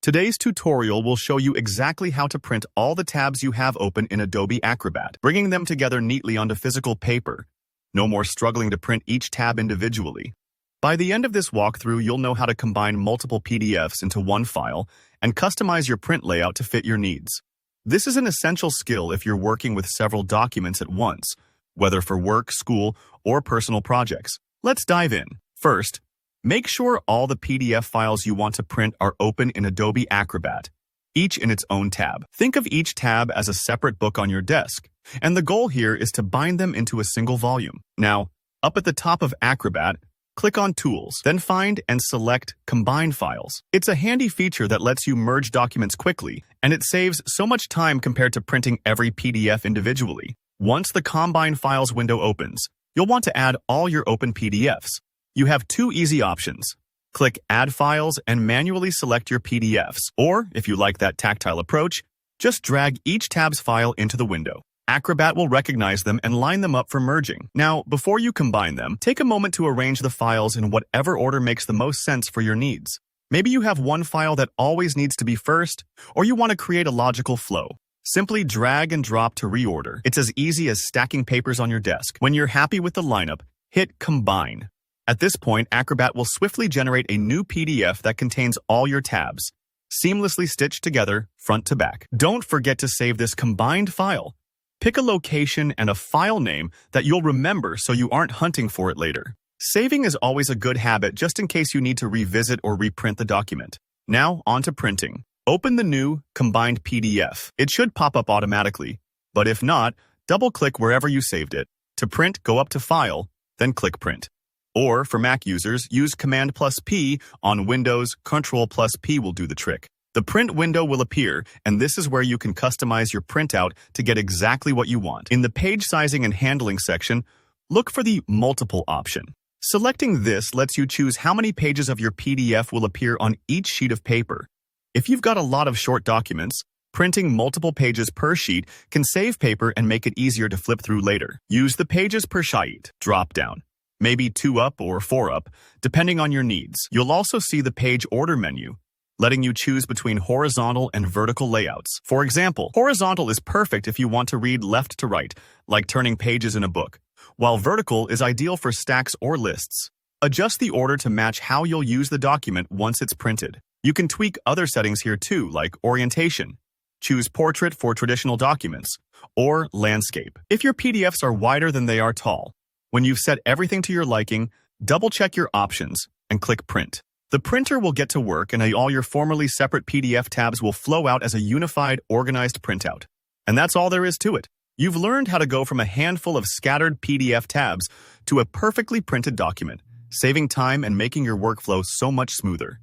Today's tutorial will show you exactly how to print all the tabs you have open in Adobe Acrobat, bringing them together neatly onto physical paper. No more struggling to print each tab individually. By the end of this walkthrough, you'll know how to combine multiple PDFs into one file and customize your print layout to fit your needs. This is an essential skill if you're working with several documents at once, whether for work, school, or personal projects. Let's dive in. First, make sure all the PDF files you want to print are open in Adobe Acrobat, each in its own tab. Think of each tab as a separate book on your desk, and the goal here is to bind them into a single volume. Now, up at the top of Acrobat, click on Tools, then find and select Combine Files. It's a handy feature that lets you merge documents quickly, and it saves so much time compared to printing every PDF individually. Once the Combine Files window opens, you'll want to add all your open PDFs. You have two easy options. Click Add Files and manually select your PDFs, or, if you like that tactile approach, just drag each tab's file into the window. Acrobat will recognize them and line them up for merging. Now, before you combine them, take a moment to arrange the files in whatever order makes the most sense for your needs. Maybe you have one file that always needs to be first, or you want to create a logical flow. Simply drag and drop to reorder. It's as easy as stacking papers on your desk. When you're happy with the lineup, hit Combine. At this point, Acrobat will swiftly generate a new PDF that contains all your tabs, seamlessly stitched together front to back. Don't forget to save this combined file. Pick a location and a file name that you'll remember so you aren't hunting for it later. Saving is always a good habit just in case you need to revisit or reprint the document. Now, on to printing. Open the new combined PDF. It should pop up automatically, but if not, double-click wherever you saved it. To print, go up to File, then click Print. Or, for Mac users, use Command+P. On Windows, Control+P will do the trick. The print window will appear, and this is where you can customize your printout to get exactly what you want. In the Page Sizing and Handling section, look for the Multiple option. Selecting this lets you choose how many pages of your PDF will appear on each sheet of paper. If you've got a lot of short documents, printing multiple pages per sheet can save paper and make it easier to flip through later. Use the Pages per Sheet drop-down. Maybe 2 up or 4 up, depending on your needs. You'll also see the Page Order menu, letting you choose between horizontal and vertical layouts. For example, horizontal is perfect if you want to read left to right, like turning pages in a book, while vertical is ideal for stacks or lists. Adjust the order to match how you'll use the document once it's printed. You can tweak other settings here too, like orientation. Choose Portrait for traditional documents, or Landscape, if your PDFs are wider than they are tall. When you've set everything to your liking, double-check your options and click Print. The printer will get to work and all your formerly separate PDF tabs will flow out as a unified, organized printout. And that's all there is to it. You've learned how to go from a handful of scattered PDF tabs to a perfectly printed document, saving time and making your workflow so much smoother.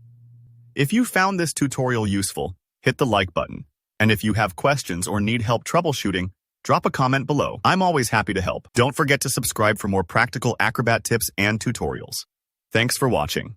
If you found this tutorial useful, hit the like button. And if you have questions or need help troubleshooting, drop a comment below. I'm always happy to help. Don't forget to subscribe for more practical Acrobat tips and tutorials. Thanks for watching.